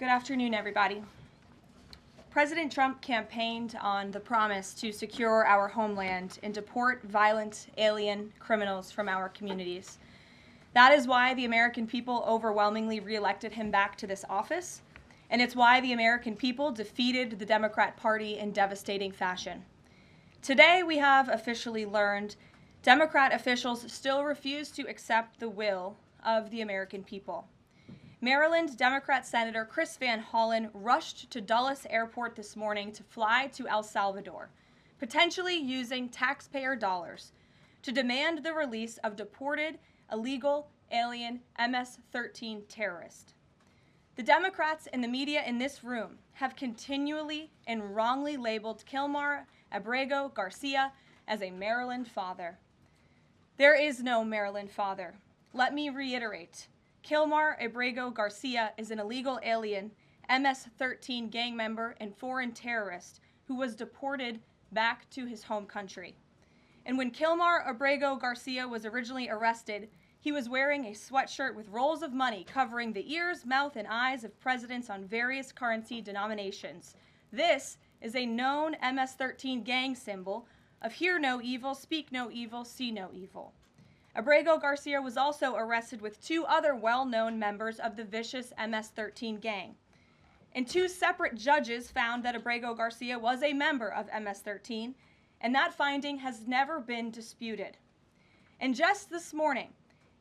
Good afternoon, everybody. President Trump campaigned on the promise to secure our homeland and deport violent alien criminals from our communities. That is why the American people overwhelmingly reelected him back to this office, and it's why the American people defeated the Democrat Party in devastating fashion. Today, we have officially learned Democrat officials still refuse to accept the will of the American people. Maryland Democrat Senator Chris Van Hollen rushed to Dulles Airport this morning to fly to El Salvador, potentially using taxpayer dollars, to demand the release of deported illegal alien MS-13 terrorist. The Democrats and the media in this room have continually and wrongly labeled Killmar Abrego Garcia as a Maryland father. There is no Maryland father. Let me reiterate. Killmar Abrego Garcia is an illegal alien, MS-13 gang member and foreign terrorist who was deported back to his home country. And when Killmar Abrego Garcia was originally arrested, he was wearing a sweatshirt with rolls of money covering the ears, mouth, and eyes of presidents on various currency denominations. This is a known MS-13 gang symbol of hear no evil, speak no evil, see no evil. Abrego Garcia was also arrested with two other well-known members of the vicious MS-13 gang. And two separate judges found that Abrego Garcia was a member of MS-13, and that finding has never been disputed. And just this morning,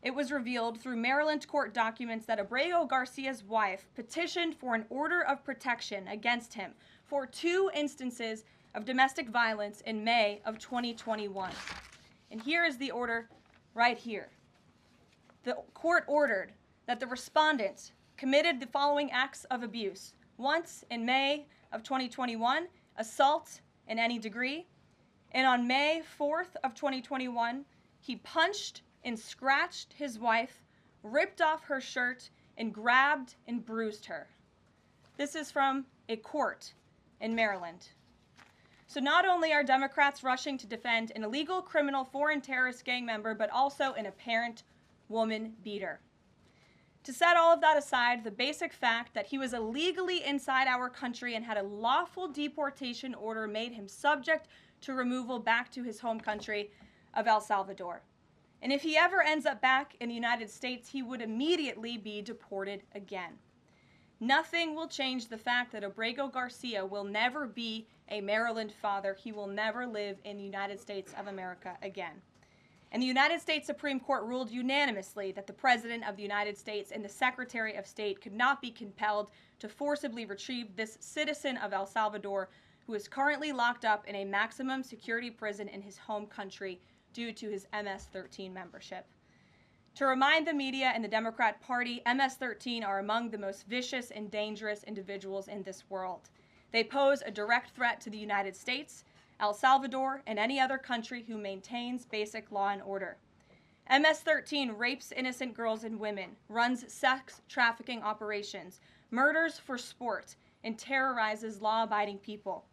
it was revealed through Maryland court documents that Abrego Garcia's wife petitioned for an order of protection against him for 2 instances of domestic violence in May of 2021. And here is the order right here. The court ordered that the respondent committed the following acts of abuse. Once in May of 2021, assault in any degree. And on May 4th of 2021, he punched and scratched his wife, ripped off her shirt, and grabbed and bruised her. This is from a court in Maryland. So not only are Democrats rushing to defend an illegal criminal foreign terrorist gang member, but also an apparent woman beater. To set all of that aside, the basic fact that he was illegally inside our country and had a lawful deportation order made him subject to removal back to his home country of El Salvador. And if he ever ends up back in the United States, he would immediately be deported again. Nothing will change the fact that Abrego Garcia will never be a Maryland father. He will never live in the United States of America again. And the United States Supreme Court ruled unanimously that the President of the United States and the Secretary of State could not be compelled to forcibly retrieve this citizen of El Salvador who is currently locked up in a maximum security prison in his home country due to his MS-13 membership. To remind the media and the Democrat Party, MS-13 are among the most vicious and dangerous individuals in this world. They pose a direct threat to the United States, El Salvador, and any other country who maintains basic law and order. MS-13 rapes innocent girls and women, runs sex trafficking operations, murders for sport, and terrorizes law-abiding people.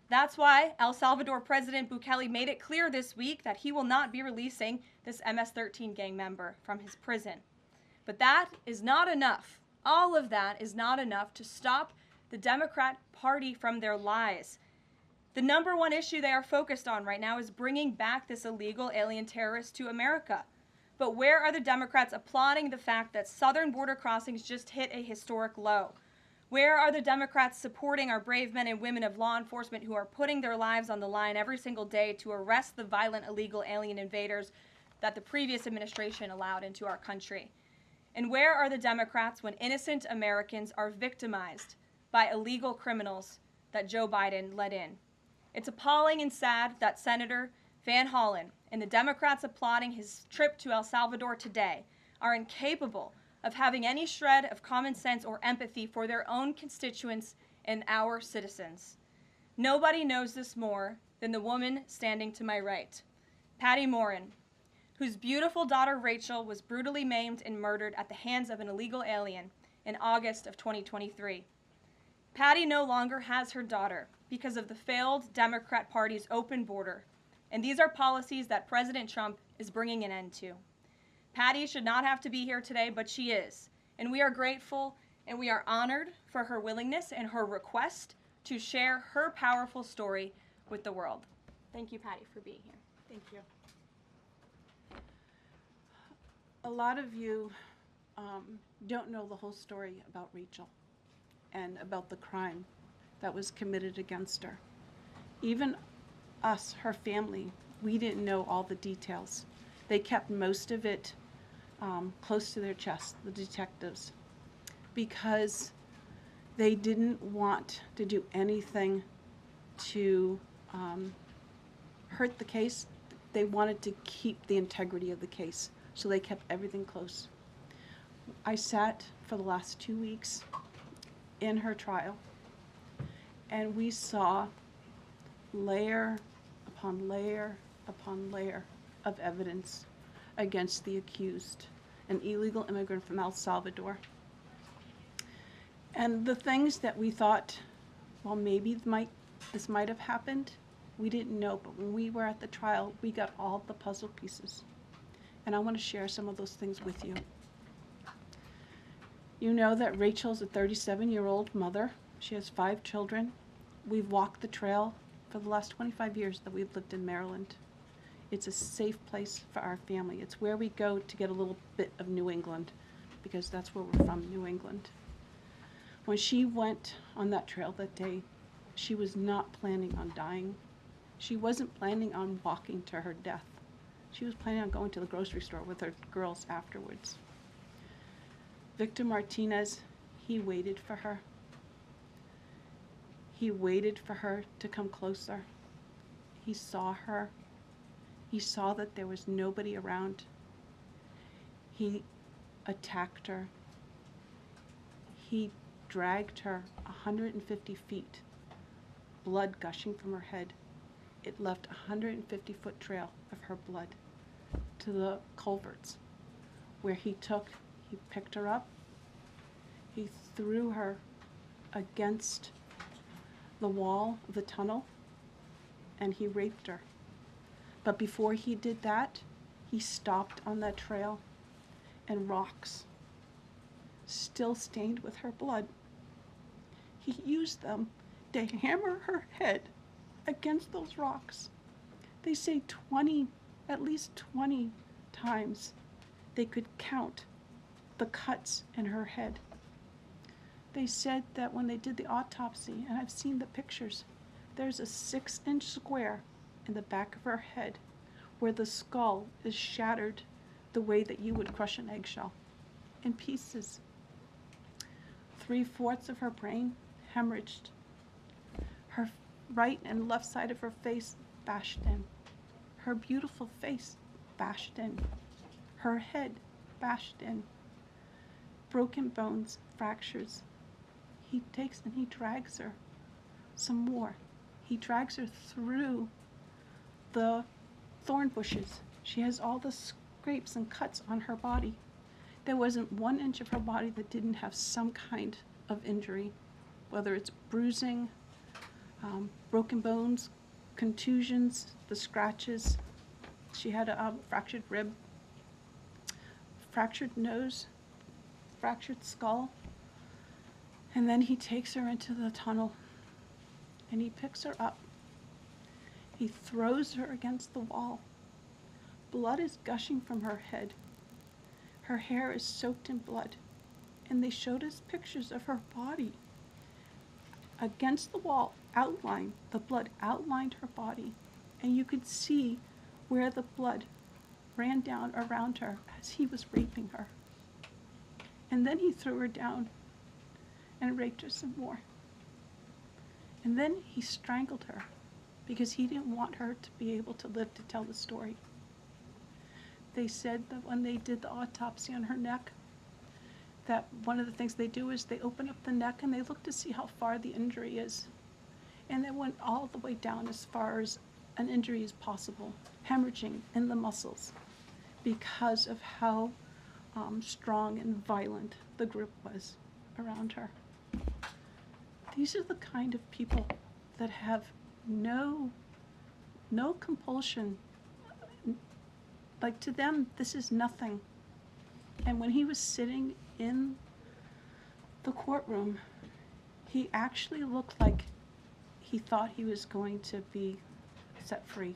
That's why El Salvador President Bukele made it clear this week that he will not be releasing this MS-13 gang member from his prison. But that is not enough. All of that is not enough to stop the Democrat Party from their lies. The number one issue they are focused on right now is bringing back this illegal alien terrorist to America. But where are the Democrats applauding the fact that southern border crossings just hit a historic low? Where are the Democrats supporting our brave men and women of law enforcement who are putting their lives on the line every single day to arrest the violent illegal alien invaders that the previous administration allowed into our country? And where are the Democrats when innocent Americans are victimized by illegal criminals that Joe Biden let in? It's appalling and sad that Senator Van Hollen and the Democrats applauding his trip to El Salvador today are incapable of having any shred of common sense or empathy for their own constituents and our citizens. Nobody knows this more than the woman standing to my right, Patty Morin, whose beautiful daughter Rachel was brutally maimed and murdered at the hands of an illegal alien in August of 2023. Patty no longer has her daughter because of the failed Democrat Party's open border, and these are policies that President Trump is bringing an end to. Patty should not have to be here today, but she is, and we are grateful and we are honored for her willingness and her request to share her powerful story with the world. Thank you, Patty, for being here. Thank you. A lot of you don't know the whole story about Rachel and about the crime that was committed against her. Even us, her family, we didn't know all the details. They kept most of it close to their chest, the detectives, because they didn't want to do anything to hurt the case. They wanted to keep the integrity of the case, so they kept everything close. I sat for the last 2 weeks in her trial, and we saw layer upon layer upon layer of evidence against the accused, an illegal immigrant from El Salvador. And the things that we thought, well, maybe this might have happened, we didn't know. But when we were at the trial, we got all the puzzle pieces. And I want to share some of those things with you. You know that Rachel's a 37-year-old mother. She has 5 children. We've walked the trail for the last 25 years that we've lived in Maryland. It's a safe place for our family. It's where we go to get a little bit of New England, because that's where we're from, New England. When she went on that trail that day, she was not planning on dying. She wasn't planning on walking to her death. She was planning on going to the grocery store with her girls afterwards. Victor Martinez, he waited for her. He waited for her to come closer. He saw her. He saw that there was nobody around. He attacked her. He dragged her 150 feet, blood gushing from her head. It left a 150-foot trail of her blood to the culverts, where he picked her up, he threw her against the wall of the tunnel, and he raped her. But before he did that, he stopped on that trail, and rocks, still stained with her blood, he used them to hammer her head against those rocks. They say at least 20 times they could count the cuts in her head. They said that when they did the autopsy, and I've seen the pictures, there's a 6-inch square in the back of her head where the skull is shattered the way that you would crush an eggshell in pieces. 3/4 of her brain hemorrhaged. Her right and left side of her face bashed in. Her beautiful face bashed in. Her head bashed in. Broken bones, fractures. He takes and he drags her some more. He drags her through the thorn bushes. She has all the scrapes and cuts on her body. There wasn't 1 inch of her body that didn't have some kind of injury, whether it's bruising, broken bones, contusions, the scratches. She had a fractured rib, fractured nose, fractured skull. And then he takes her into the tunnel, and he picks her up. He throws her against the wall. Blood is gushing from her head. Her hair is soaked in blood. And they showed us pictures of her body against the wall, outlined. The blood outlined her body. And you could see where the blood ran down around her as he was raping her. And then he threw her down and raped her some more. And then he strangled her because he didn't want her to be able to live to tell the story. They said that when they did the autopsy on her neck, that one of the things they do is they open up the neck and they look to see how far the injury is. And they went all the way down as far as an injury is possible, hemorrhaging in the muscles because of how strong and violent the group was around her. These are the kind of people that have no compulsion. Like, to them, this is nothing. And when he was sitting in the courtroom, he actually looked like he thought he was going to be set free.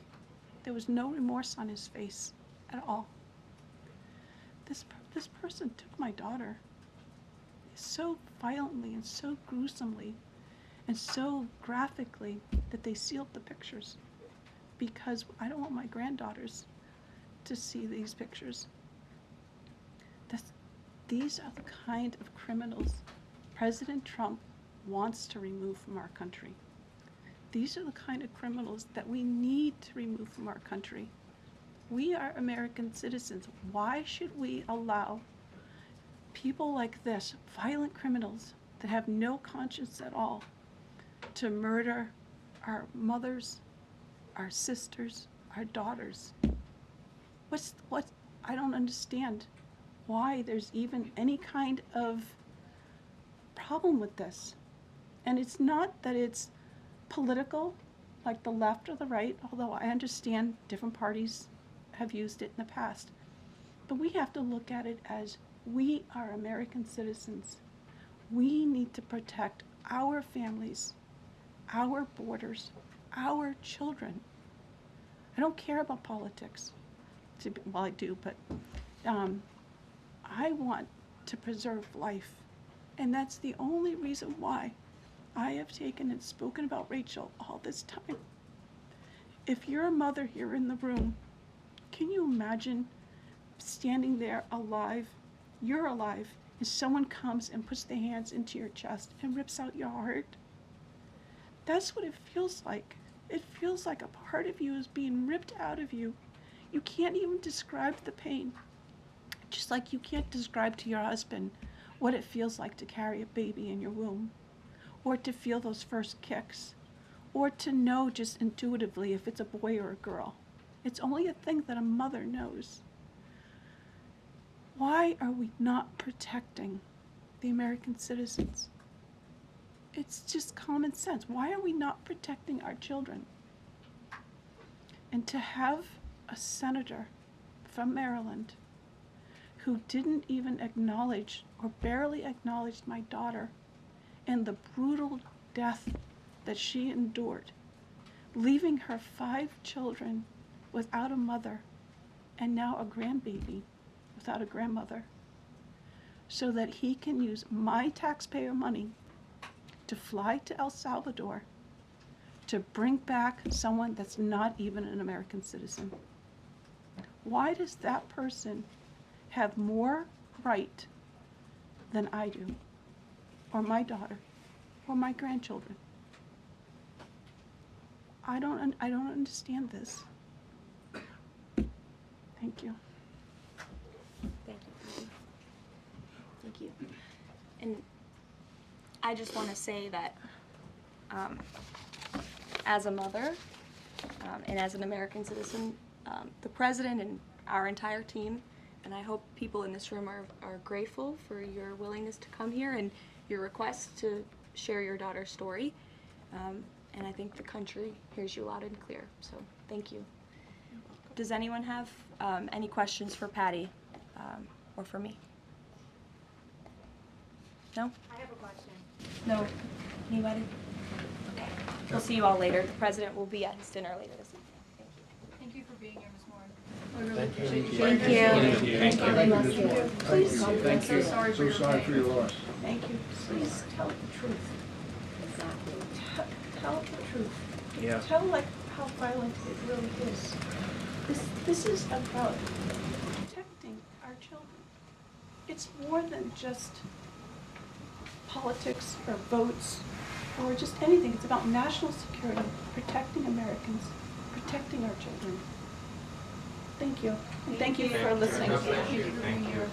There was no remorse on his face at all. This person took my daughter so violently and so gruesomely and so graphically that they sealed the pictures, because I don't want my granddaughters to see these pictures. These are the kind of criminals President Trump wants to remove from our country. These are the kind of criminals that we need to remove from our country. We are American citizens. Why should we allow people like this, violent criminals that have no conscience at all, to murder our mothers, our sisters, our daughters? I don't understand why there's even any kind of problem with this. And it's not that it's political, like the left or the right, although I understand different parties have used it in the past. But we have to look at it as we are American citizens. We need to protect our families, our borders, our children. I don't care about politics. Well, I do, but I want to preserve life. And that's the only reason why I have taken and spoken about Rachel all this time. If you're a mother here in the room, can you imagine standing there alive? You're alive, and someone comes and puts their hands into your chest and rips out your heart? That's what it feels like. It feels like a part of you is being ripped out of you. You can't even describe the pain. Just like you can't describe to your husband what it feels like to carry a baby in your womb, or to feel those first kicks, or to know just intuitively if it's a boy or a girl. It's only a thing that a mother knows. Why are we not protecting the American citizens? It's just common sense. Why are we not protecting our children? And to have a senator from Maryland who didn't even acknowledge or barely acknowledged my daughter and the brutal death that she endured, leaving her 5 children without a mother and now a grandbaby without a grandmother, so that he can use my taxpayer money to fly to El Salvador to bring back someone that's not even an American citizen. Why does that person have more right than I do, or my daughter, or my grandchildren? I don't understand this. Thank you. Thank you. Thank you. And I just want to say that as a mother and as an American citizen, the president and our entire team, and I hope people in this room are grateful for your willingness to come here and your request to share your daughter's story. And I think the country hears you loud and clear. So thank you. Does anyone have any questions for Patty or for me? No? I have a question. No? Anybody? Okay. We'll see you all later. The president will be at his dinner later this evening. Thank you. Thank you for being here this morning. Thank you. Please, Thank you. so sorry for your loss. Thank you. Please tell the truth. Tell the truth. Yeah. Tell like how violent it really is. This is about protecting our children. It's more than just politics or votes or just anything. It's about national security, protecting Americans, protecting our children. Thank you. And thank you for listening. God bless you. Thank you.